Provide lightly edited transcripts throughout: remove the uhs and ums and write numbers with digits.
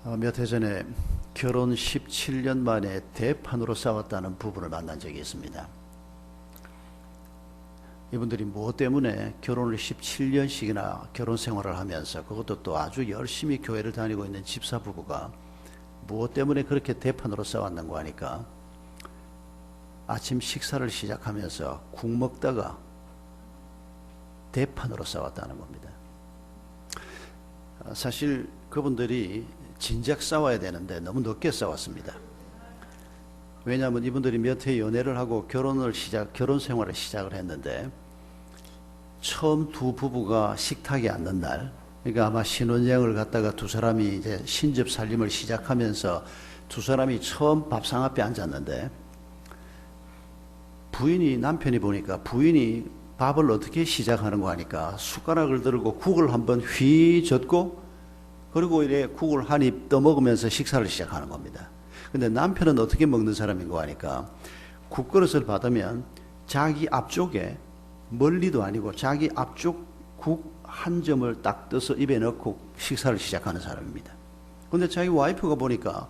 몇 해 전에 결혼 17년 만에 대판으로 싸웠다는 부부를 만난 적이 있습니다. 이분들이 무엇 때문에 결혼을 17년씩이나 결혼 생활을 하면서, 그것도 또 아주 열심히 교회를 다니고 있는 집사 부부가 무엇 때문에 그렇게 대판으로 싸웠는가 하니까, 아침 식사를 시작하면서 국 먹다가 대판으로 싸웠다는 겁니다. 사실 그분들이 진작 싸워야 되는데 너무 늦게 싸웠습니다. 왜냐하면 이분들이 몇 해 연애를 하고 결혼 생활을 시작을 했는데, 처음 두 부부가 식탁에 앉는 날, 그러니까 아마 신혼여행을 갔다가 두 사람이 이제 신접 살림을 시작하면서 두 사람이 처음 밥상 앞에 앉았는데, 남편이 보니까 부인이 밥을 어떻게 시작하는 거 하니까 숟가락을 들고 국을 한번 휘 젓고, 그리고 이래 국을 한 입 떠먹으면서 식사를 시작하는 겁니다. 근데 남편은 어떻게 먹는 사람인 거 하니까, 국그릇을 받으면 자기 앞쪽에, 멀리도 아니고 자기 앞쪽 국 한 점을 딱 떠서 입에 넣고 식사를 시작하는 사람입니다. 근데 자기 와이프가 보니까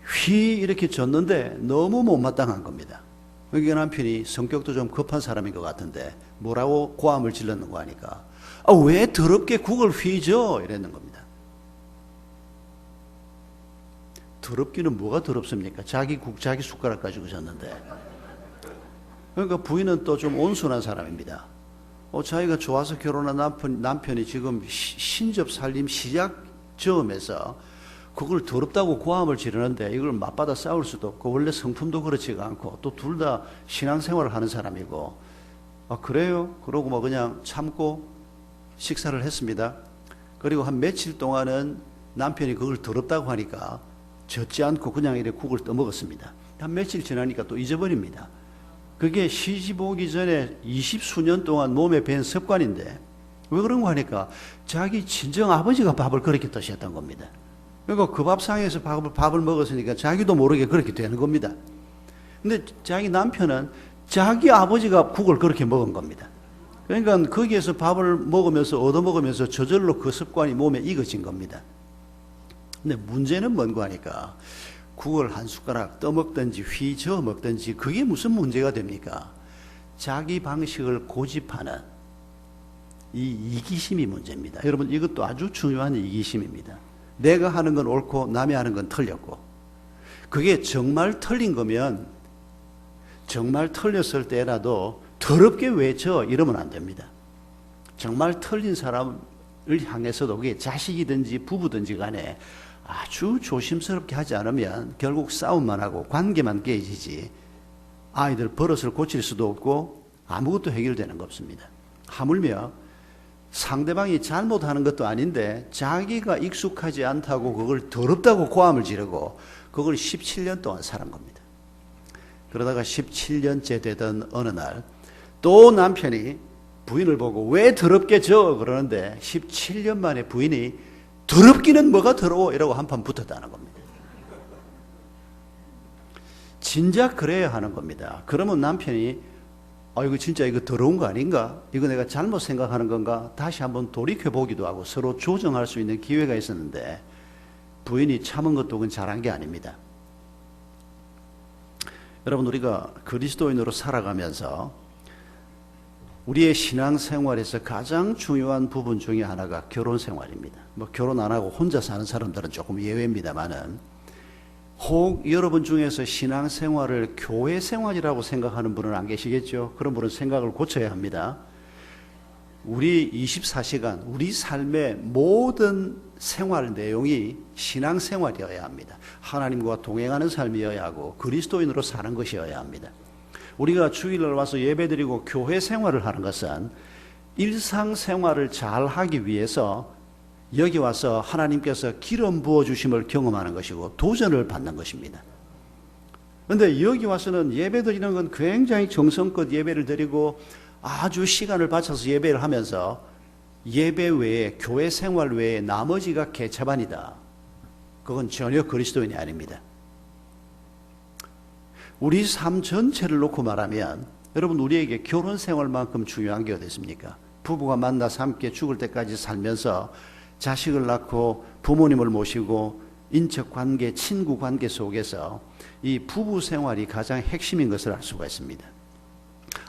휘 이렇게 젓는데 너무 못마땅한 겁니다. 그러니까 남편이 성격도 좀 급한 사람인 것 같은데 뭐라고 고함을 질렀는 거 하니까, 왜 더럽게 국을 휘져? 이랬는 겁니다. 더럽기는 뭐가 더럽습니까? 자기 국 자기 숟가락 가지고 졌는데. 그러니까 부인은 또 좀 온순한 사람입니다. 자기가 좋아서 결혼한 남편이 지금 신접 살림 시작 점에서 그걸 더럽다고 고함을 지르는데, 이걸 맞받아 싸울 수도 없고, 원래 성품도 그렇지가 않고, 또 둘 다 신앙생활을 하는 사람이고, 그래요? 그러고 뭐 그냥 참고 식사를 했습니다. 그리고 한 며칠 동안은 남편이 그걸 더럽다고 하니까 젓지 않고 그냥 이렇게 국을 떠먹었습니다. 한 며칠 지나니까 또 잊어버립니다. 그게 시집 오기 전에 20수년 동안 몸에 밴 습관인데, 왜 그런 거 하니까 자기 친정 아버지가 밥을 그렇게 드셨던 겁니다. 그러니까 그 밥상에서 밥을 먹었으니까 자기도 모르게 그렇게 되는 겁니다. 근데 자기 남편은 자기 아버지가 국을 그렇게 먹은 겁니다. 그러니까 거기에서 밥을 먹으면서 얻어먹으면서 저절로 그 습관이 몸에 익어진 겁니다. 근데 문제는 뭔가 하니까, 국을 한 숟가락 떠먹든지 휘저어 먹든지 그게 무슨 문제가 됩니까? 자기 방식을 고집하는 이 이기심이 문제입니다. 여러분, 이것도 아주 중요한 이기심입니다. 내가 하는 건 옳고 남이 하는 건 틀렸고, 그게 정말 틀린 거면 정말 틀렸을 때라도 더럽게 외쳐 이러면 안 됩니다. 정말 틀린 사람을 향해서도 그게 자식이든지 부부든지 간에 아주 조심스럽게 하지 않으면 결국 싸움만 하고 관계만 깨지지, 아이들 버릇을 고칠 수도 없고 아무것도 해결되는 거 없습니다. 하물며 상대방이 잘못하는 것도 아닌데 자기가 익숙하지 않다고 그걸 더럽다고 고함을 지르고 그걸 17년 동안 살은 겁니다. 그러다가 17년째 되던 어느 날 또 남편이 부인을 보고 왜 더럽게 져? 그러는데 17년 만에 부인이 더럽기는 뭐가 더러워? 이라고 한판 붙었다는 겁니다. 진작 그래야 하는 겁니다. 그러면 남편이 이거 진짜 이거 더러운 거 아닌가? 이거 내가 잘못 생각하는 건가? 다시 한번 돌이켜보기도 하고 서로 조정할 수 있는 기회가 있었는데, 부인이 참은 것도 그건 잘한 게 아닙니다. 여러분, 우리가 그리스도인으로 살아가면서 우리의 신앙생활에서 가장 중요한 부분 중에 하나가 결혼생활입니다. 뭐 결혼 안 하고 혼자 사는 사람들은 조금 예외입니다만은, 혹 여러분 중에서 신앙생활을 교회생활이라고 생각하는 분은 안 계시겠죠? 그런 분은 생각을 고쳐야 합니다. 우리 24시간 우리 삶의 모든 생활 내용이 신앙생활이어야 합니다. 하나님과 동행하는 삶이어야 하고 그리스도인으로 사는 것이어야 합니다. 우리가 주일날 와서 예배드리고 교회 생활을 하는 것은 일상생활을 잘 하기 위해서 여기 와서 하나님께서 기름 부어주심을 경험하는 것이고 도전을 받는 것입니다. 그런데 여기 와서는 예배드리는 건 굉장히 정성껏 예배를 드리고 아주 시간을 바쳐서 예배를 하면서 예배 외에, 교회 생활 외에 나머지가 개차반이다. 그건 전혀 그리스도인이 아닙니다. 우리 삶 전체를 놓고 말하면, 여러분, 우리에게 결혼 생활만큼 중요한 게 어디 있습니까? 부부가 만나서 함께 죽을 때까지 살면서 자식을 낳고 부모님을 모시고 인적 관계, 친구 관계 속에서 이 부부 생활이 가장 핵심인 것을 알 수가 있습니다.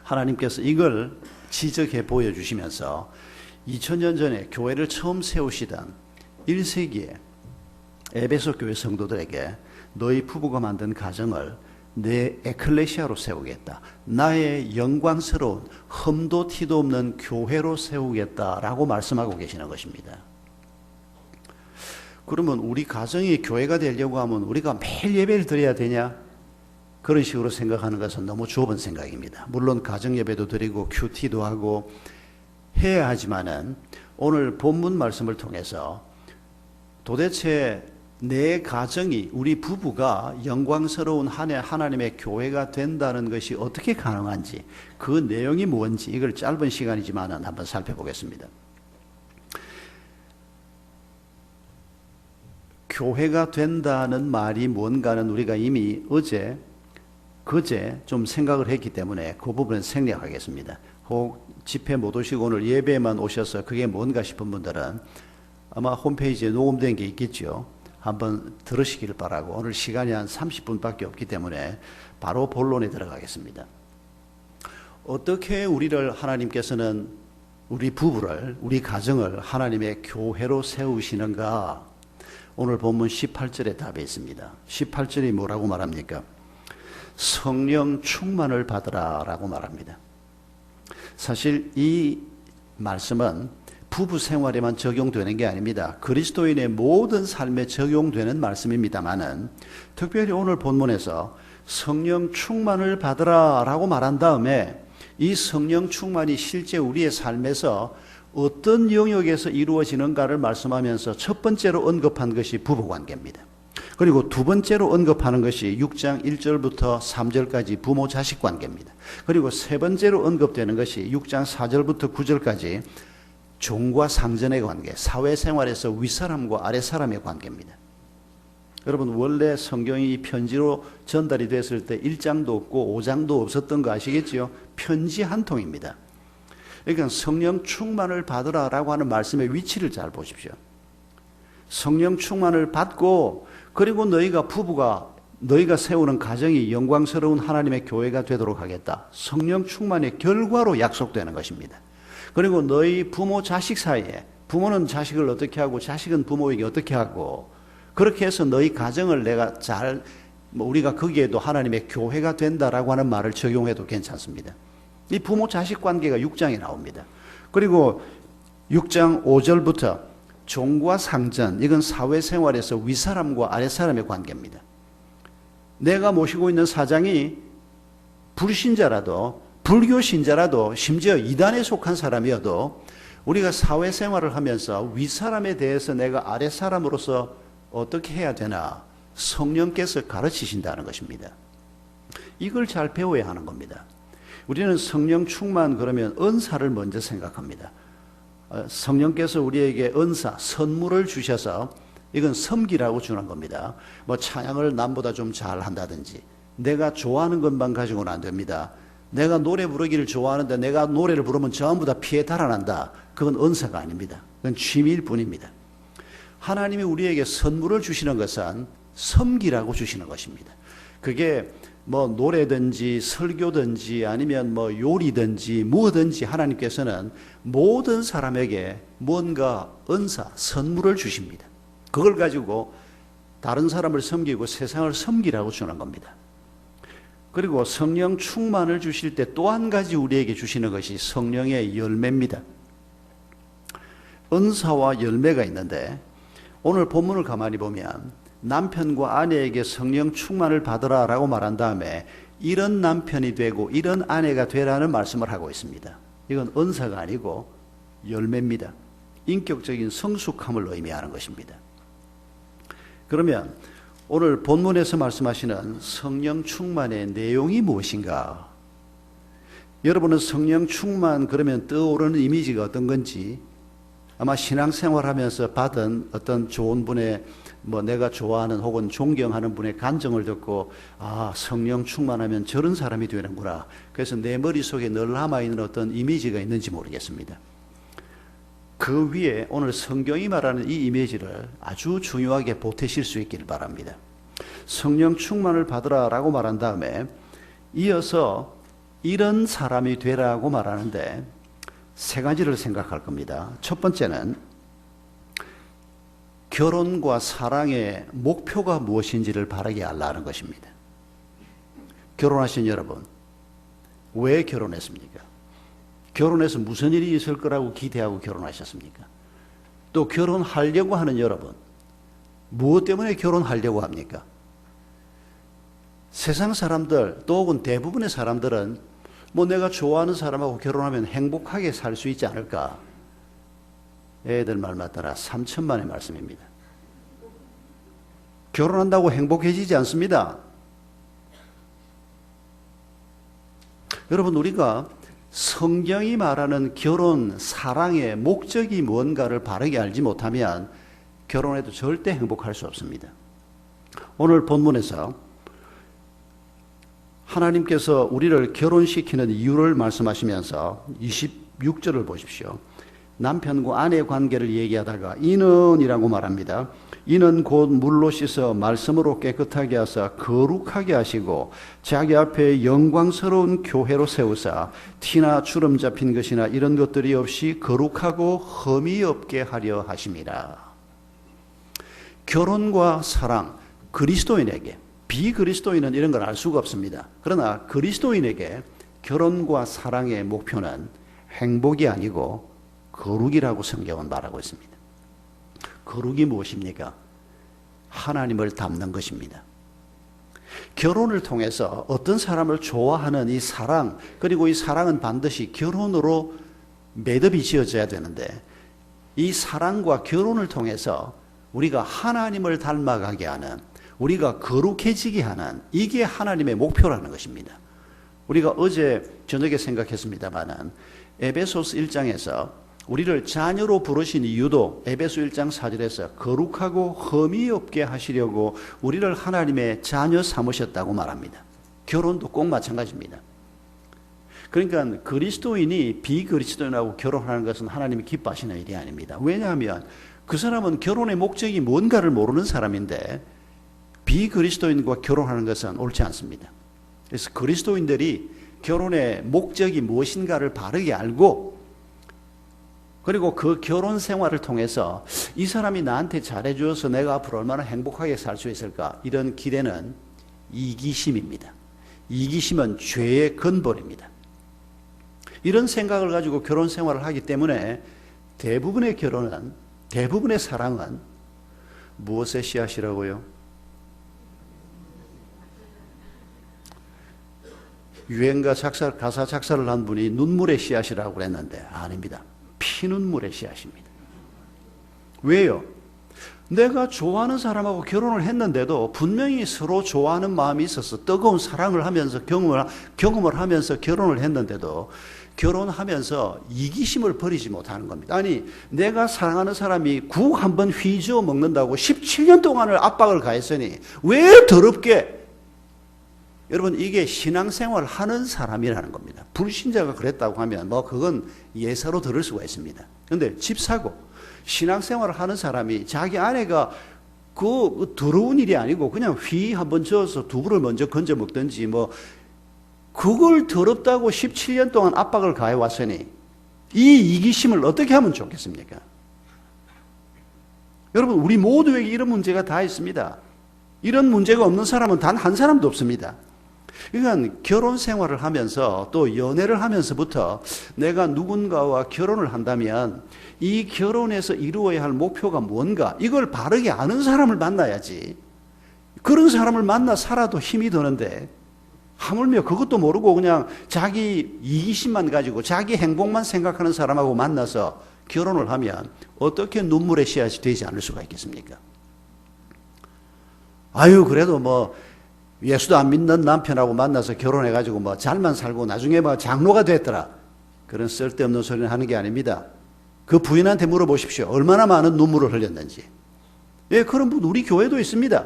하나님께서 이걸 지적해 보여주시면서 2000년 전에 교회를 처음 세우시던 1세기에 에베소 교회 성도들에게 너희 부부가 만든 가정을 내 에클레시아로 세우겠다. 나의 영광스러운 흠도 티도 없는 교회로 세우겠다라고 말씀하고 계시는 것입니다. 그러면 우리 가정이 교회가 되려고 하면 우리가 매일 예배를 드려야 되냐? 그런 식으로 생각하는 것은 너무 좁은 생각입니다. 물론 가정 예배도 드리고 큐티도 하고 해야 하지만은 오늘 본문 말씀을 통해서 도대체 내 가정이, 우리 부부가 영광스러운 하나님의 교회가 된다는 것이 어떻게 가능한지, 그 내용이 뭔지 이걸 짧은 시간이지만은 한번 살펴보겠습니다. 교회가 된다는 말이 뭔가는 우리가 이미 어제, 그제 좀 생각을 했기 때문에 그 부분은 생략하겠습니다. 혹 집회 못 오시고 오늘 예배만 오셔서 그게 뭔가 싶은 분들은 아마 홈페이지에 녹음된 게 있겠죠. 한번 들으시길 바라고, 오늘 시간이 한 30분밖에 없기 때문에 바로 본론에 들어가겠습니다. 어떻게 우리를 하나님께서는, 우리 부부를, 우리 가정을 하나님의 교회로 세우시는가? 오늘 본문 18절에 답이 있습니다. 18절이 뭐라고 말합니까? 성령 충만을 받으라 라고 말합니다. 사실 이 말씀은 부부 생활에만 적용되는 게 아닙니다. 그리스도인의 모든 삶에 적용되는 말씀입니다만은 특별히 오늘 본문에서 성령 충만을 받으라 라고 말한 다음에 이 성령 충만이 실제 우리의 삶에서 어떤 영역에서 이루어지는가를 말씀하면서 첫 번째로 언급한 것이 부부관계입니다. 그리고 두 번째로 언급하는 것이 6장 1절부터 3절까지 부모 자식 관계입니다. 그리고 세 번째로 언급되는 것이 6장 4절부터 9절까지 종과 상전의 관계, 사회생활에서 윗사람과 아랫사람의 관계입니다. 여러분, 원래 성경이 편지로 전달이 됐을 때 1장도 없고 5장도 없었던 거 아시겠지요? 편지 한 통입니다. 그러니까 성령 충만을 받으라라고 하는 말씀의 위치를 잘 보십시오. 성령 충만을 받고, 그리고 너희가 부부가, 너희가 세우는 가정이 영광스러운 하나님의 교회가 되도록 하겠다. 성령 충만의 결과로 약속되는 것입니다. 그리고 너희 부모 자식 사이에, 부모는 자식을 어떻게 하고 자식은 부모에게 어떻게 하고, 그렇게 해서 너희 가정을 내가 잘, 우리가 거기에도 하나님의 교회가 된다라고 하는 말을 적용해도 괜찮습니다. 이 부모 자식 관계가 6장에 나옵니다. 그리고 6장 5절부터 종과 상전, 이건 사회생활에서 윗사람과 아랫사람의 관계입니다. 내가 모시고 있는 사장이 불신자라도, 불교 신자라도, 심지어 이단에 속한 사람이어도 우리가 사회생활을 하면서 윗사람에 대해서 내가 아랫사람으로서 어떻게 해야 되나 성령께서 가르치신다는 것입니다. 이걸 잘 배워야 하는 겁니다. 우리는 성령 충만 그러면 은사를 먼저 생각합니다. 성령께서 우리에게 은사, 선물을 주셔서 이건 섬기라고 주는 겁니다. 뭐 찬양을 남보다 좀 잘한다든지, 내가 좋아하는 것만 가지고는 안 됩니다. 내가 노래 부르기를 좋아하는데 내가 노래를 부르면 전부 다 피해 달아난다. 그건 은사가 아닙니다. 그건 취미일 뿐입니다. 하나님이 우리에게 선물을 주시는 것은 섬기라고 주시는 것입니다. 그게 뭐 노래든지 설교든지 아니면 뭐 요리든지 무엇든지 하나님께서는 모든 사람에게 뭔가 은사, 선물을 주십니다. 그걸 가지고 다른 사람을 섬기고 세상을 섬기라고 주는 겁니다. 그리고 성령 충만을 주실 때 또 한 가지 우리에게 주시는 것이 성령의 열매입니다. 은사와 열매가 있는데 오늘 본문을 가만히 보면 남편과 아내에게 성령 충만을 받으라라고 말한 다음에 이런 남편이 되고 이런 아내가 되라는 말씀을 하고 있습니다. 이건 은사가 아니고 열매입니다. 인격적인 성숙함을 의미하는 것입니다. 그러면 오늘 본문에서 말씀하시는 성령 충만의 내용이 무엇인가? 여러분은 성령 충만 그러면 떠오르는 이미지가 어떤 건지 아마 신앙생활하면서 받은 어떤 좋은 분의 뭐 내가 좋아하는 혹은 존경하는 분의 간증을 듣고 아, 성령 충만하면 저런 사람이 되는구나. 그래서 내 머릿속에 늘 남아있는 어떤 이미지가 있는지 모르겠습니다. 그 위에 오늘 성경이 말하는 이 이미지를 아주 중요하게 보태실 수 있기를 바랍니다. 성령 충만을 받으라라고 말한 다음에 이어서 이런 사람이 되라고 말하는데 세 가지를 생각할 겁니다. 첫 번째는 결혼과 사랑의 목표가 무엇인지를 바르게 알라는 것입니다. 결혼하신 여러분, 왜 결혼했습니까? 결혼해서 무슨 일이 있을 거라고 기대하고 결혼하셨습니까? 또 결혼하려고 하는 여러분, 무엇 때문에 결혼하려고 합니까? 세상 사람들, 또 혹은 대부분의 사람들은 뭐 내가 좋아하는 사람하고 결혼하면 행복하게 살 수 있지 않을까? 애들 말 맞따라 3천만의 말씀입니다. 결혼한다고 행복해지지 않습니다. 여러분, 우리가 성경이 말하는 결혼, 사랑의 목적이 뭔가를 바르게 알지 못하면 결혼해도 절대 행복할 수 없습니다. 오늘 본문에서 하나님께서 우리를 결혼시키는 이유를 말씀하시면서 26절을 보십시오. 남편과 아내의 관계를 얘기하다가 이는이라고 말합니다. 이는 곧 물로 씻어 말씀으로 깨끗하게 하사 거룩하게 하시고 자기 앞에 영광스러운 교회로 세우사 티나 주름 잡힌 것이나 이런 것들이 없이 거룩하고 흠이 없게 하려 하심이라. 결혼과 사랑, 그리스도인에게, 비그리스도인은 이런 걸 알 수가 없습니다. 그러나 그리스도인에게 결혼과 사랑의 목표는 행복이 아니고 거룩이라고 성경은 말하고 있습니다. 거룩이 무엇입니까? 하나님을 닮는 것입니다. 결혼을 통해서 어떤 사람을 좋아하는 이 사랑, 그리고 이 사랑은 반드시 결혼으로 매듭이 지어져야 되는데 이 사랑과 결혼을 통해서 우리가 하나님을 닮아가게 하는, 우리가 거룩해지게 하는, 이게 하나님의 목표라는 것입니다. 우리가 어제 저녁에 생각했습니다마는 에베소서 1장에서 우리를 자녀로 부르신 이유도 에베소 1장 4절에서 거룩하고 흠이 없게 하시려고 우리를 하나님의 자녀 삼으셨다고 말합니다. 결혼도 꼭 마찬가지입니다. 그러니까 그리스도인이 비그리스도인하고 결혼하는 것은 하나님이 기뻐하시는 일이 아닙니다. 왜냐하면 그 사람은 결혼의 목적이 뭔가를 모르는 사람인데 비그리스도인과 결혼하는 것은 옳지 않습니다. 그래서 그리스도인들이 결혼의 목적이 무엇인가를 바르게 알고, 그리고 그 결혼 생활을 통해서 이 사람이 나한테 잘해줘서 내가 앞으로 얼마나 행복하게 살 수 있을까, 이런 기대는 이기심입니다. 이기심은 죄의 근본입니다. 이런 생각을 가지고 결혼 생활을 하기 때문에 대부분의 결혼은, 대부분의 사랑은 무엇의 씨앗이라고요? 유행가 가사 작사를 한 분이 눈물의 씨앗이라고 그랬는데 아닙니다. 피눈물의 씨앗입니다. 왜요? 내가 좋아하는 사람하고 결혼을 했는데도 분명히 서로 좋아하는 마음이 있어서 뜨거운 사랑을 하면서 경험을 하면서 결혼을 했는데도 결혼하면서 이기심을 버리지 못하는 겁니다. 아니, 내가 사랑하는 사람이 국 한 번 휘저어 먹는다고 17년 동안을 압박을 가했으니 왜 더럽게, 여러분, 이게 신앙생활을 하는 사람이라는 겁니다. 불신자가 그랬다고 하면 뭐 그건 예사로 들을 수가 있습니다. 그런데 집사고 신앙생활을 하는 사람이 자기 아내가 그 더러운 일이 아니고 그냥 휘 한번 저어서 두부를 먼저 건져 먹든지 뭐 그걸 더럽다고 17년 동안 압박을 가해왔으니 이 이기심을 어떻게 하면 좋겠습니까? 여러분, 우리 모두에게 이런 문제가 다 있습니다. 이런 문제가 없는 사람은 단 한 사람도 없습니다. 그러니까 결혼 생활을 하면서 또 연애를 하면서부터 내가 누군가와 결혼을 한다면 이 결혼에서 이루어야 할 목표가 뭔가, 이걸 바르게 아는 사람을 만나야지. 그런 사람을 만나 살아도 힘이 드는데 하물며 그것도 모르고 그냥 자기 이기심만 가지고 자기 행복만 생각하는 사람하고 만나서 결혼을 하면 어떻게 눈물의 씨앗이 되지 않을 수가 있겠습니까? 아유, 그래도 뭐 예수도 안 믿는 남편하고 만나서 결혼해가지고 뭐 잘만 살고 나중에 뭐 장로가 됐더라, 그런 쓸데없는 소리는 하는 게 아닙니다. 그 부인한테 물어보십시오. 얼마나 많은 눈물을 흘렸는지. 예, 그런 분 우리 교회도 있습니다.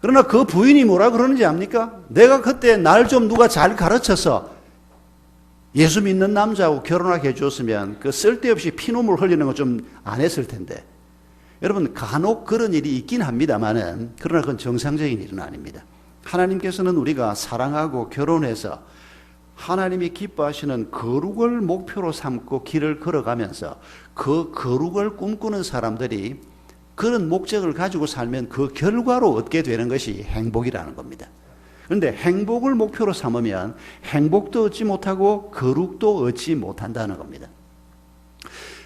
그러나 그 부인이 뭐라 그러는지 압니까? 내가 그때 날 좀 누가 잘 가르쳐서 예수 믿는 남자하고 결혼하게 해줬으면 그 쓸데없이 피눈물 흘리는 거 좀 안 했을 텐데. 여러분, 간혹 그런 일이 있긴 합니다만은, 그러나 그건 정상적인 일은 아닙니다. 하나님께서는 우리가 사랑하고 결혼해서 하나님이 기뻐하시는 거룩을 목표로 삼고 길을 걸어가면서 그 거룩을 꿈꾸는 사람들이 그런 목적을 가지고 살면 그 결과로 얻게 되는 것이 행복이라는 겁니다. 그런데 행복을 목표로 삼으면 행복도 얻지 못하고 거룩도 얻지 못한다는 겁니다.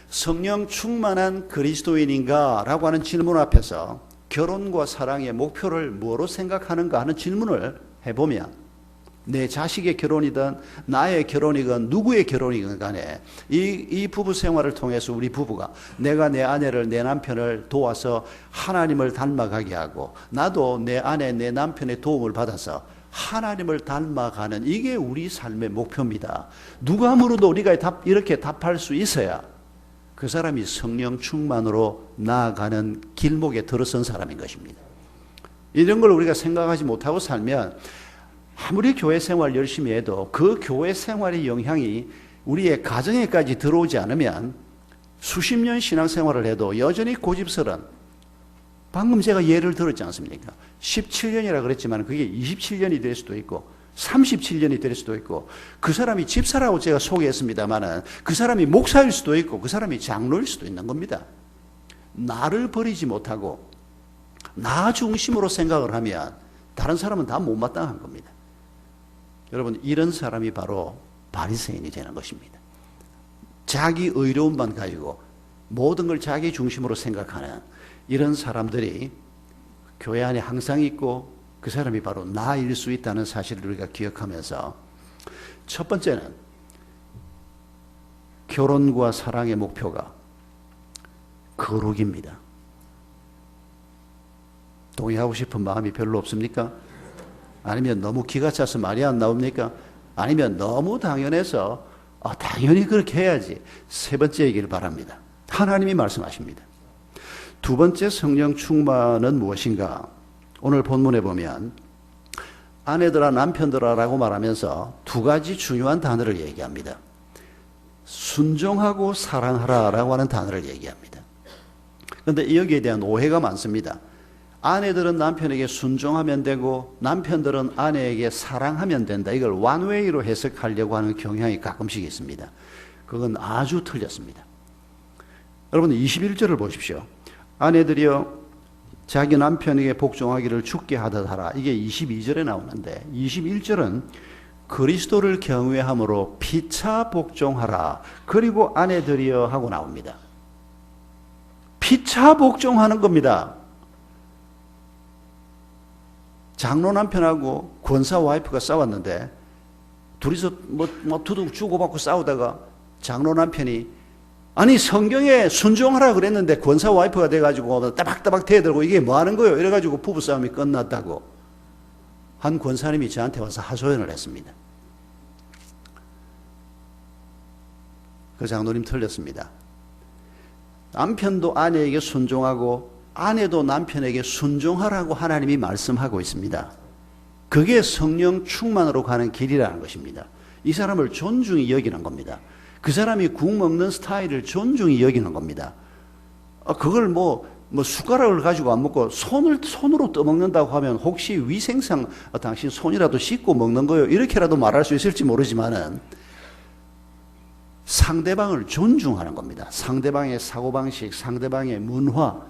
성령 충만한 그리스도인인가? 라고 하는 질문 앞에서 결혼과 사랑의 목표를 뭐로 생각하는가 하는 질문을 해보면 내 자식의 결혼이든 나의 결혼이든 누구의 결혼이든 간에 이 부부 생활을 통해서 우리 부부가 내가 내 아내를 내 남편을 도와서 하나님을 닮아가게 하고 나도 내 아내 내 남편의 도움을 받아서 하나님을 닮아가는 이게 우리 삶의 목표입니다. 누가 물어도 우리가 이렇게 답할 수 있어야 그 사람이 성령 충만으로 나아가는 길목에 들어선 사람인 것입니다. 이런 걸 우리가 생각하지 못하고 살면 아무리 교회 생활 열심히 해도 그 교회 생활의 영향이 우리의 가정에까지 들어오지 않으면 수십 년 신앙생활을 해도 여전히 고집스런, 방금 제가 예를 들었지 않습니까? 17년이라 그랬지만 그게 27년이 될 수도 있고 37년이 될 수도 있고 그 사람이 집사라고 제가 소개했습니다마는 그 사람이 목사일 수도 있고 그 사람이 장로일 수도 있는 겁니다. 나를 버리지 못하고 나 중심으로 생각을 하면 다른 사람은 다 못마땅한 겁니다. 여러분, 이런 사람이 바로 바리새인이 되는 것입니다. 자기 의로움만 가지고 모든 걸 자기 중심으로 생각하는 이런 사람들이 교회 안에 항상 있고 그 사람이 바로 나일 수 있다는 사실을 우리가 기억하면서 첫 번째는 결혼과 사랑의 목표가 거룩입니다. 동의하고 싶은 마음이 별로 없습니까? 아니면 너무 기가 차서 말이 안 나옵니까? 아니면 너무 당연해서 당연히 그렇게 해야지. 세 번째이길 바랍니다. 하나님이 말씀하십니다. 두 번째 성령 충만은 무엇인가? 오늘 본문에 보면 아내들아 남편들아 라고 말하면서 두 가지 중요한 단어를 얘기합니다. 순종하고 사랑하라 라고 하는 단어를 얘기합니다. 그런데 여기에 대한 오해가 많습니다. 아내들은 남편에게 순종하면 되고 남편들은 아내에게 사랑하면 된다. 이걸 원웨이로 해석하려고 하는 경향이 가끔씩 있습니다. 그건 아주 틀렸습니다. 여러분 21절을 보십시오. 아내들이여 자기 남편에게 복종하기를 주께 하듯 하라. 이게 22절에 나오는데 21절은 그리스도를 경외함으로 피차 복종하라. 그리고 아내들이여 하고 나옵니다. 피차 복종하는 겁니다. 장로 남편하고 권사 와이프가 싸웠는데 둘이서 뭐 두둑 주고받고 싸우다가 장로 남편이 아니 성경에 순종하라 그랬는데 권사 와이프가 돼가지고 따박따박 대들고 이게 뭐 하는 거예요? 이래가지고 부부싸움이 끝났다고 한 권사님이 저한테 와서 하소연을 했습니다. 그 장로님 틀렸습니다. 남편도 아내에게 순종하고 아내도 남편에게 순종하라고 하나님이 말씀하고 있습니다. 그게 성령 충만으로 가는 길이라는 것입니다. 이 사람을 존중히 여기는 겁니다. 그 사람이 국 먹는 스타일을 존중히 여기는 겁니다. 그걸 뭐 숟가락을 가지고 안 먹고 손으로 떠먹는다고 하면 혹시 위생상 당신 손이라도 씻고 먹는 거요 이렇게라도 말할 수 있을지 모르지만은 상대방을 존중하는 겁니다. 상대방의 사고방식, 상대방의 문화,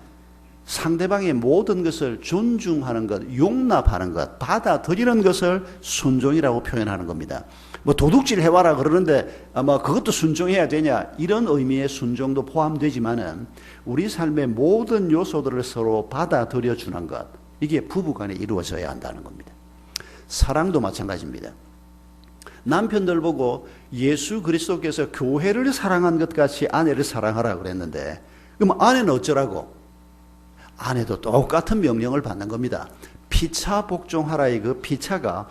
상대방의 모든 것을 존중하는 것, 용납하는 것, 받아들이는 것을 순종이라고 표현하는 겁니다. 뭐 도둑질 해와라 그러는데 아마 그것도 순종해야 되냐 이런 의미의 순종도 포함되지만은 우리 삶의 모든 요소들을 서로 받아들여 주는 것, 이게 부부간에 이루어져야 한다는 겁니다. 사랑도 마찬가지입니다. 남편들 보고 예수 그리스도께서 교회를 사랑한 것 같이 아내를 사랑하라 그랬는데 그럼 아내는 어쩌라고? 아내도 똑같은 명령을 받는 겁니다. 피차 복종하라의 그 피차가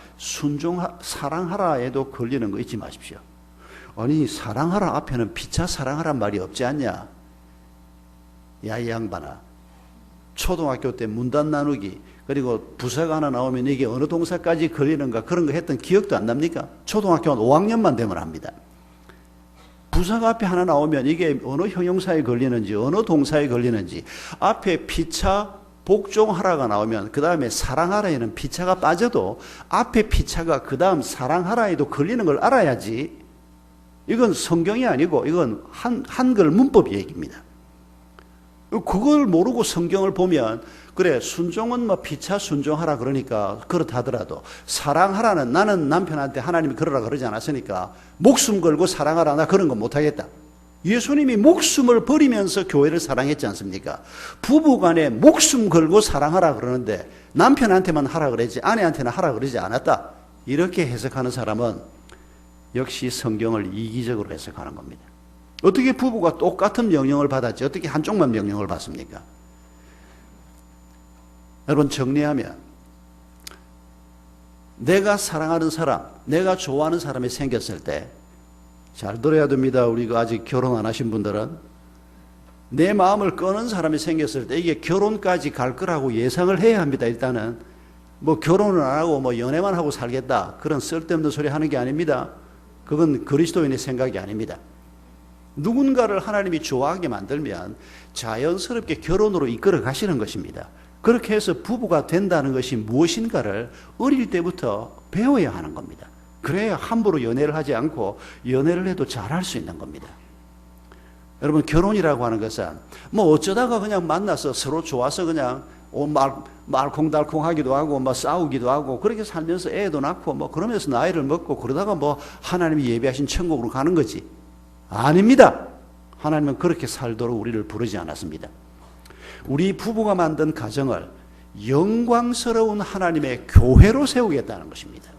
사랑하라에도 걸리는 거 잊지 마십시오. 아니 사랑하라 앞에는 피차 사랑하란 말이 없지 않냐? 야 이 양반아, 초등학교 때 문단 나누기 그리고 부사가 하나 나오면 이게 어느 동사까지 걸리는가 그런 거 했던 기억도 안 납니까? 초등학교 한 5학년만 되면 합니다. 부사가 앞에 하나 나오면 이게 어느 형용사에 걸리는지 어느 동사에 걸리는지 앞에 피차 복종하라가 나오면 그 다음에 사랑하라에는 피차가 빠져도 앞에 피차가 그 다음 사랑하라에도 걸리는 걸 알아야지. 이건 성경이 아니고 이건 한글 문법 얘기입니다. 그걸 모르고 성경을 보면 그래 순종은 뭐 피차 순종하라 그러니까 그렇다더라도 사랑하라는 나는 남편한테 하나님이 그러라 그러지 않았으니까 목숨 걸고 사랑하라 나 그런 거 못하겠다. 예수님이 목숨을 버리면서 교회를 사랑했지 않습니까? 부부간에 목숨 걸고 사랑하라 그러는데 남편한테만 하라 그러지 아내한테는 하라 그러지 않았다. 이렇게 해석하는 사람은 역시 성경을 이기적으로 해석하는 겁니다. 어떻게 부부가 똑같은 명령을 받았지 어떻게 한쪽만 명령을 받습니까? 여러분 정리하면 내가 사랑하는 사람, 내가 좋아하는 사람이 생겼을 때 잘 들어야 됩니다. 우리가 아직 결혼 안 하신 분들은 내 마음을 끄는 사람이 생겼을 때 이게 결혼까지 갈 거라고 예상을 해야 합니다. 일단은 뭐 결혼을 안 하고 뭐 연애만 하고 살겠다 그런 쓸데없는 소리 하는 게 아닙니다. 그건 그리스도인의 생각이 아닙니다. 누군가를 하나님이 좋아하게 만들면 자연스럽게 결혼으로 이끌어 가시는 것입니다. 그렇게 해서 부부가 된다는 것이 무엇인가를 어릴 때부터 배워야 하는 겁니다. 그래야 함부로 연애를 하지 않고 연애를 해도 잘할 수 있는 겁니다. 여러분 결혼이라고 하는 것은 뭐 어쩌다가 그냥 만나서 서로 좋아서 그냥 말콩달콩하기도 하고 뭐 싸우기도 하고 그렇게 살면서 애도 낳고 뭐 그러면서 나이를 먹고 그러다가 뭐 하나님이 예비하신 천국으로 가는 거지. 아닙니다. 하나님은 그렇게 살도록 우리를 부르지 않았습니다. 우리 부부가 만든 가정을 영광스러운 하나님의 교회로 세우겠다는 것입니다.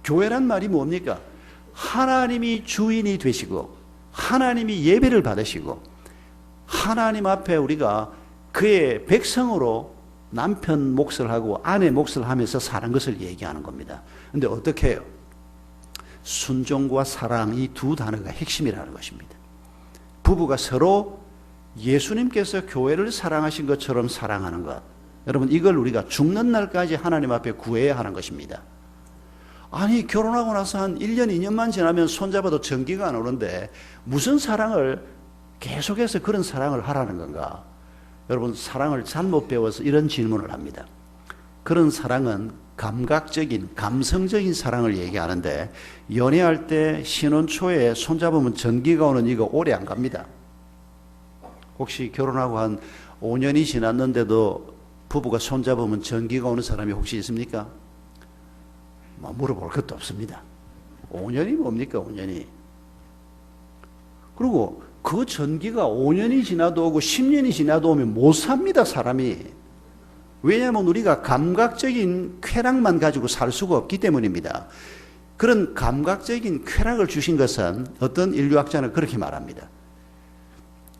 교회란 말이 뭡니까? 하나님이 주인이 되시고 하나님이 예배를 받으시고 하나님 앞에 우리가 그의 백성으로 남편 몫을 하고 아내 몫을 하면서 사는 것을 얘기하는 겁니다. 그런데 어떻게 해요? 순종과 사랑 이 두 단어가 핵심이라는 것입니다. 부부가 서로 예수님께서 교회를 사랑하신 것처럼 사랑하는 것. 여러분 이걸 우리가 죽는 날까지 하나님 앞에 구해야 하는 것입니다. 아니 결혼하고 나서 한 1년 2년만 지나면 손잡아도 전기가 안 오는데 무슨 사랑을 계속해서 그런 사랑을 하라는 건가? 여러분 사랑을 잘못 배워서 이런 질문을 합니다. 그런 사랑은 감각적인 감성적인 사랑을 얘기하는데 연애할 때 신혼 초에 손잡으면 전기가 오는 이거 오래 안 갑니다. 혹시 결혼하고 한 5년이 지났는데도 부부가 손잡으면 전기가 오는 사람이 혹시 있습니까? 뭐 물어볼 것도 없습니다. 5년이 뭡니까 5년이. 그리고 그 전기가 5년이 지나도 오고 10년이 지나도 오면 못 삽니다 사람이. 왜냐하면 우리가 감각적인 쾌락만 가지고 살 수가 없기 때문입니다. 그런 감각적인 쾌락을 주신 것은 어떤 인류학자는 그렇게 말합니다.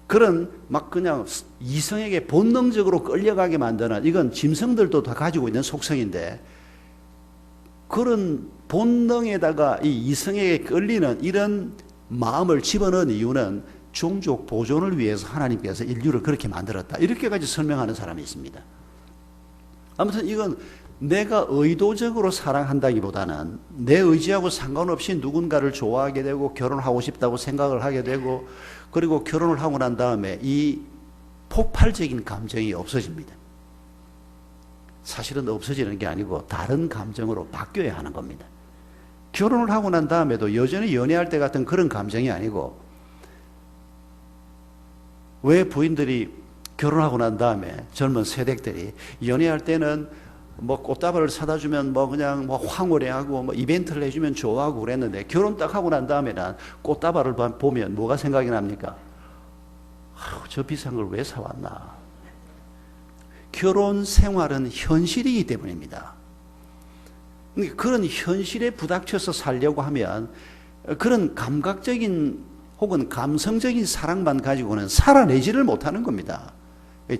그런 막 그냥 이성에게 본능적으로 끌려가게 만드는 이건 짐승들도 다 가지고 있는 속성인데 그런 본능에다가 이 이성에게 끌리는 이런 마음을 집어넣은 이유는 종족 보존을 위해서 하나님께서 인류를 그렇게 만들었다. 이렇게까지 설명하는 사람이 있습니다. 아무튼 이건 내가 의도적으로 사랑한다기보다는 내 의지하고 상관없이 누군가를 좋아하게 되고 결혼하고 싶다고 생각을 하게 되고 그리고 결혼을 하고 난 다음에 이 폭발적인 감정이 없어집니다. 사실은 없어지는 게 아니고 다른 감정으로 바뀌어야 하는 겁니다. 결혼을 하고 난 다음에도 여전히 연애할 때 같은 그런 감정이 아니고 왜 부인들이 결혼하고 난 다음에 젊은 세댁들이 연애할 때는 뭐 꽃다발을 사다 주면 뭐 그냥 뭐 황홀해하고 뭐 이벤트를 해주면 좋아하고 그랬는데 결혼 딱 하고 난 다음에는 꽃다발을 보면 뭐가 생각이 납니까? 저 비싼 걸 왜 사왔나? 결혼 생활은 현실이기 때문입니다. 그런 현실에 부닥쳐서 살려고 하면 그런 감각적인 혹은 감성적인 사랑만 가지고는 살아내지를 못하는 겁니다.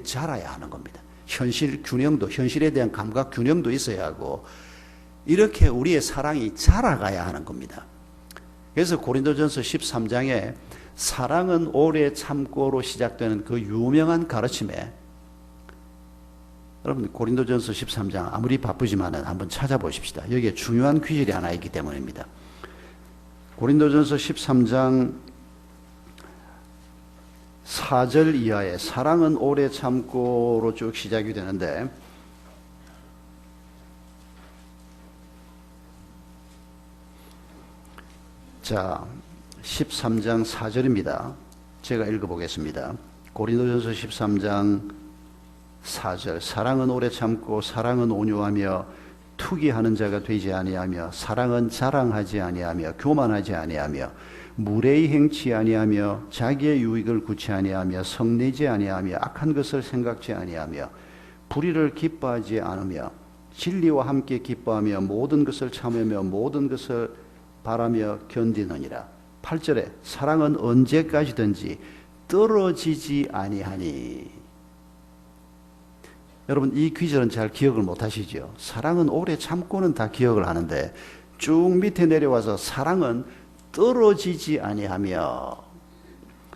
자라야 하는 겁니다. 현실 균형도, 현실에 대한 감각 균형도 있어야 하고 이렇게 우리의 사랑이 자라가야 하는 겁니다. 그래서 고린도전서 13장에 사랑은 오래 참고로 시작되는 그 유명한 가르침에 여러분 고린도전서 13장 아무리 바쁘지만은 한번 찾아보십시다. 여기에 중요한 귀절이 하나 있기 때문입니다. 고린도전서 13장 4절 이하에 사랑은 오래 참고로 쭉 시작이 되는데, 자, 13장 4절입니다. 제가 읽어보겠습니다. 고린도전서 13장 4절. 사랑은 오래 참고 사랑은 온유하며 투기하는 자가 되지 아니하며 사랑은 자랑하지 아니하며 교만하지 아니하며 무례히 행치 아니하며 자기의 유익을 구치 아니하며 성내지 아니하며 악한 것을 생각지 아니하며 불의를 기뻐하지 않으며 진리와 함께 기뻐하며 모든 것을 참으며 모든 것을 바라며 견디느니라. 8절에 사랑은 언제까지든지 떨어지지 아니하니. 여러분, 이 귀절은 잘 기억을 못 하시죠? 사랑은 오래 참고는 다 기억을 하는데 쭉 밑에 내려와서 사랑은 떨어지지 아니하며,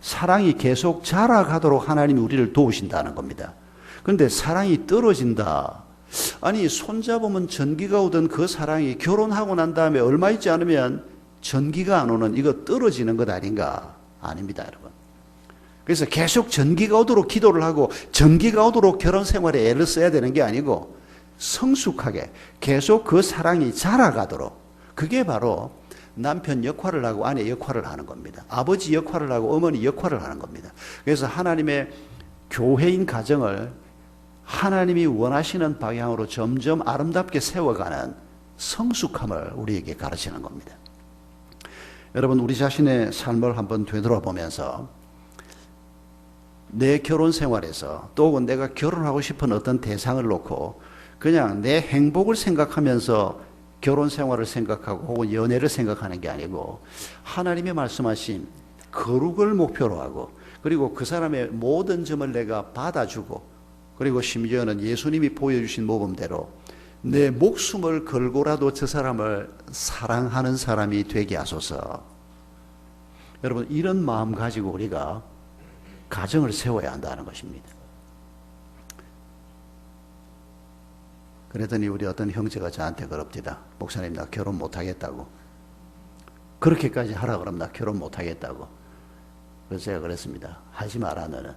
사랑이 계속 자라가도록 하나님이 우리를 도우신다는 겁니다. 그런데 사랑이 떨어진다. 아니, 손잡으면 전기가 오던 그 사랑이 결혼하고 난 다음에 얼마 있지 않으면 전기가 안 오는, 이거 떨어지는 것 아닌가? 아닙니다, 여러분. 그래서 계속 전기가 오도록 기도를 하고 전기가 오도록 결혼 생활에 애를 써야 되는 게 아니고 성숙하게 계속 그 사랑이 자라가도록, 그게 바로 남편 역할을 하고 아내 역할을 하는 겁니다. 아버지 역할을 하고 어머니 역할을 하는 겁니다. 그래서 하나님의 교회인 가정을 하나님이 원하시는 방향으로 점점 아름답게 세워가는 성숙함을 우리에게 가르치는 겁니다. 여러분, 우리 자신의 삶을 한번 되돌아보면서 내 결혼 생활에서, 또 혹은 내가 결혼하고 싶은 어떤 대상을 놓고 그냥 내 행복을 생각하면서 결혼 생활을 생각하고 혹은 연애를 생각하는 게 아니고 하나님의 말씀하신 거룩을 목표로 하고, 그리고 그 사람의 모든 점을 내가 받아주고, 그리고 심지어는 예수님이 보여주신 모범대로 내 목숨을 걸고라도 저 사람을 사랑하는 사람이 되게 하소서. 여러분, 이런 마음 가지고 우리가 가정을 세워야 한다는 것입니다. 그랬더니 우리 어떤 형제가 저한테 그럽니다. 목사님, 나 결혼 못하겠다고. 그렇게까지 하라 그러면 나 결혼 못하겠다고. 그래서 제가 그랬습니다. 하지 마라, 너는.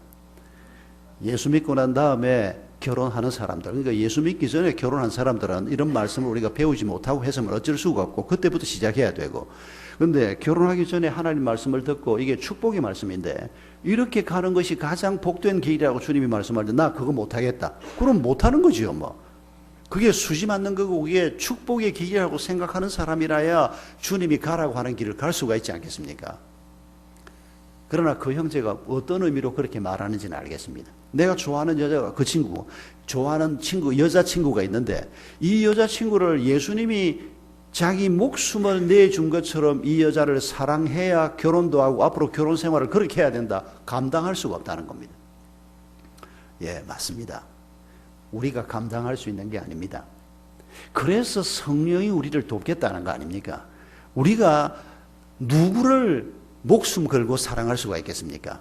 예수 믿고 난 다음에 결혼하는 사람들, 그러니까 예수 믿기 전에 결혼한 사람들은 이런 말씀을 우리가 배우지 못하고 해서는 어쩔 수가 없고 그때부터 시작해야 되고, 그런데 결혼하기 전에 하나님 말씀을 듣고 이게 축복의 말씀인데 이렇게 가는 것이 가장 복된 길이라고 주님이 말씀할 때 나 그거 못하겠다. 그럼 못하는 거지요, 뭐. 그게 수지 맞는 거고 그게 축복의 길이라고 생각하는 사람이라야 주님이 가라고 하는 길을 갈 수가 있지 않겠습니까? 그러나 그 형제가 어떤 의미로 그렇게 말하는지는 알겠습니다. 내가 좋아하는 여자가 그 친구고, 좋아하는 친구, 여자친구가 있는데 이 여자친구를 예수님이 자기 목숨을 내준 것처럼 이 여자를 사랑해야 결혼도 하고 앞으로 결혼 생활을 그렇게 해야 된다. 감당할 수가 없다는 겁니다. 예, 맞습니다. 우리가 감당할 수 있는 게 아닙니다. 그래서 성령이 우리를 돕겠다는 거 아닙니까? 우리가 누구를 목숨 걸고 사랑할 수가 있겠습니까?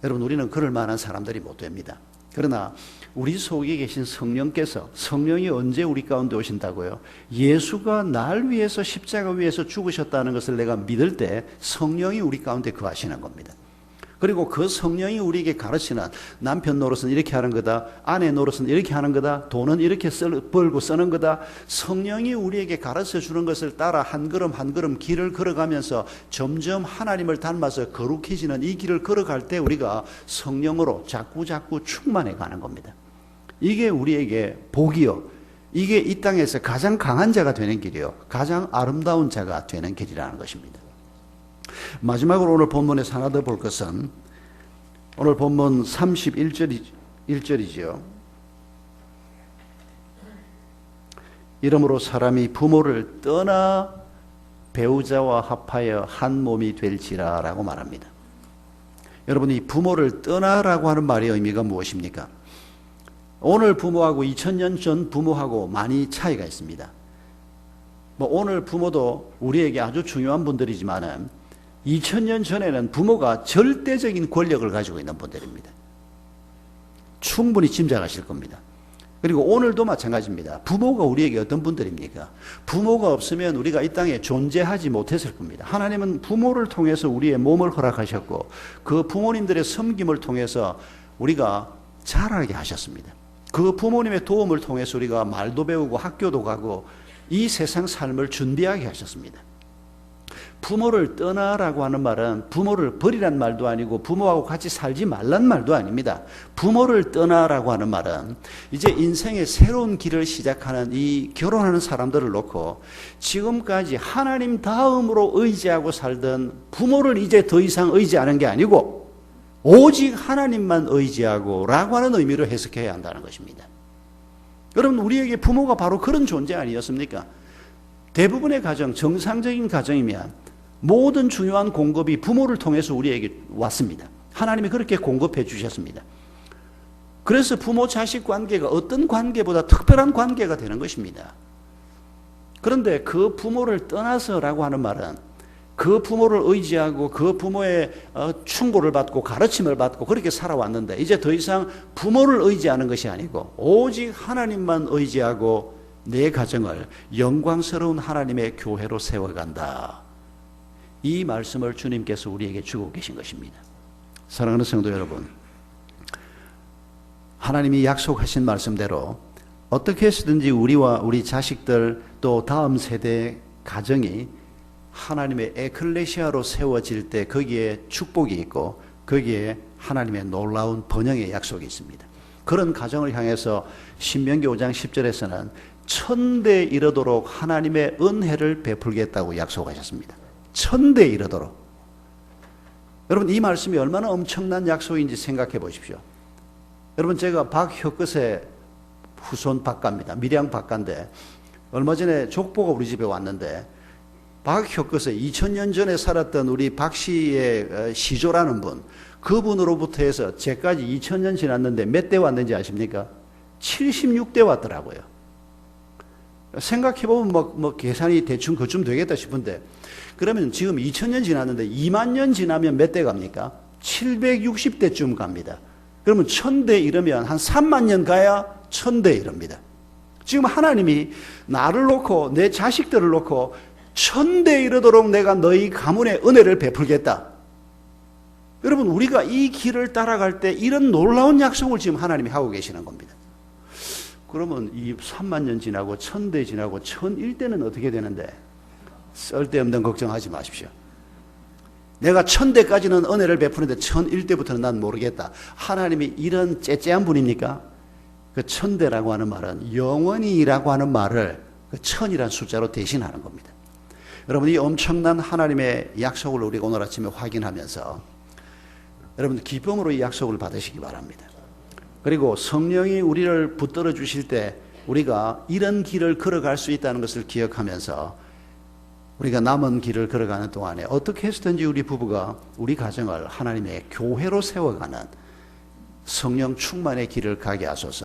여러분, 우리는 그럴 만한 사람들이 못 됩니다. 그러나 우리 속에 계신 성령께서, 성령이 언제 우리 가운데 오신다고요? 예수가 날 위해서 십자가 위에서 죽으셨다는 것을 내가 믿을 때 성령이 우리 가운데 거하시는 겁니다. 그리고 그 성령이 우리에게 가르치는, 남편 노릇은 이렇게 하는 거다, 아내 노릇은 이렇게 하는 거다, 돈은 이렇게 벌고 쓰는 거다, 성령이 우리에게 가르쳐 주는 것을 따라 한 걸음 한 걸음 길을 걸어가면서 점점 하나님을 닮아서 거룩해지는 이 길을 걸어갈 때 우리가 성령으로 자꾸 충만해 가는 겁니다. 이게 우리에게 복이요, 이게 이 땅에서 가장 강한 자가 되는 길이요, 가장 아름다운 자가 되는 길이라는 것입니다. 마지막으로 오늘 본문에서 하나 더 볼 것은, 오늘 본문 31절이지요. 이러므로 사람이 부모를 떠나 배우자와 합하여 한 몸이 될지라 라고 말합니다. 여러분, 이 부모를 떠나라고 하는 말의 의미가 무엇입니까? 오늘 부모하고 2000년 전 부모하고 많이 차이가 있습니다. 뭐 오늘 부모도 우리에게 아주 중요한 분들이지만은 2000년 전에는 부모가 절대적인 권력을 가지고 있는 분들입니다. 충분히 짐작하실 겁니다. 그리고 오늘도 마찬가지입니다. 부모가 우리에게 어떤 분들입니까? 부모가 없으면 우리가 이 땅에 존재하지 못했을 겁니다. 하나님은 부모를 통해서 우리의 몸을 허락하셨고 그 부모님들의 섬김을 통해서 우리가 자라게 하셨습니다. 그 부모님의 도움을 통해서 우리가 말도 배우고 학교도 가고 이 세상 삶을 준비하게 하셨습니다. 부모를 떠나라고 하는 말은 부모를 버리란 말도 아니고 부모하고 같이 살지 말란 말도 아닙니다. 부모를 떠나라고 하는 말은 이제 인생의 새로운 길을 시작하는 이 결혼하는 사람들을 놓고 지금까지 하나님 다음으로 의지하고 살던 부모를 이제 더 이상 의지하는 게 아니고 오직 하나님만 의지하고 라고 하는 의미로 해석해야 한다는 것입니다. 여러분, 우리에게 부모가 바로 그런 존재 아니었습니까? 대부분의 가정, 정상적인 가정이면 모든 중요한 공급이 부모를 통해서 우리에게 왔습니다. 하나님이 그렇게 공급해 주셨습니다. 그래서 부모 자식 관계가 어떤 관계보다 특별한 관계가 되는 것입니다. 그런데 그 부모를 떠나서라고 하는 말은 그 부모를 의지하고 그 부모의 충고를 받고 가르침을 받고 그렇게 살아왔는데 이제 더 이상 부모를 의지하는 것이 아니고 오직 하나님만 의지하고 내 가정을 영광스러운 하나님의 교회로 세워간다. 이 말씀을 주님께서 우리에게 주고 계신 것입니다. 사랑하는 성도 여러분, 하나님이 약속하신 말씀대로 어떻게 해서든지 우리와 우리 자식들 또 다음 세대 가정이 하나님의 에클레시아로 세워질 때 거기에 축복이 있고 거기에 하나님의 놀라운 번영의 약속이 있습니다. 그런 가정을 향해서 신명기 5장 10절에서는 1000대 이르도록 하나님의 은혜를 베풀겠다고 약속하셨습니다. 1000대 이르도록. 여러분, 이 말씀이 얼마나 엄청난 약속인지 생각해 보십시오. 여러분, 제가 박혁것의 후손 박가입니다. 밀양 박가인데 얼마 전에 족보가 우리 집에 왔는데 박혁것의 2000년 전에 살았던 우리 박씨의 시조라는 분, 그분으로부터 해서 제까지 2000년 지났는데 몇 대 왔는지 아십니까? 76대 왔더라고요. 생각해보면 뭐 계산이 대충 그쯤 되겠다 싶은데 그러면 지금 2000년 지났는데 2만 년 지나면 몇 대 갑니까? 760대쯤 갑니다. 그러면 1000대 이르면 한 3만 년 가야 1000대 이릅니다. 지금 하나님이 나를 놓고 내 자식들을 놓고 1000대 이르도록 내가 너희 가문에 은혜를 베풀겠다. 여러분, 우리가 이 길을 따라갈 때 이런 놀라운 약속을 지금 하나님이 하고 계시는 겁니다. 그러면 이 3만 년 지나고 1000대 지나고 1001대는 어떻게 되는데? 쓸데없는 걱정하지 마십시오. 내가 1000대까지는 은혜를 베푸는데 1001대부터는 난 모르겠다. 하나님이 이런 째째한 분입니까? 그 1000대라고 하는 말은 영원히라고 하는 말을 그 1000이라는 숫자로 대신하는 겁니다. 여러분, 이 엄청난 하나님의 약속을 우리가 오늘 아침에 확인하면서 여러분 기쁨으로 이 약속을 받으시기 바랍니다. 그리고 성령이 우리를 붙들어 주실 때 우리가 이런 길을 걸어갈 수 있다는 것을 기억하면서 우리가 남은 길을 걸어가는 동안에 어떻게 해서든지 우리 부부가 우리 가정을 하나님의 교회로 세워가는 성령 충만의 길을 가게 하소서.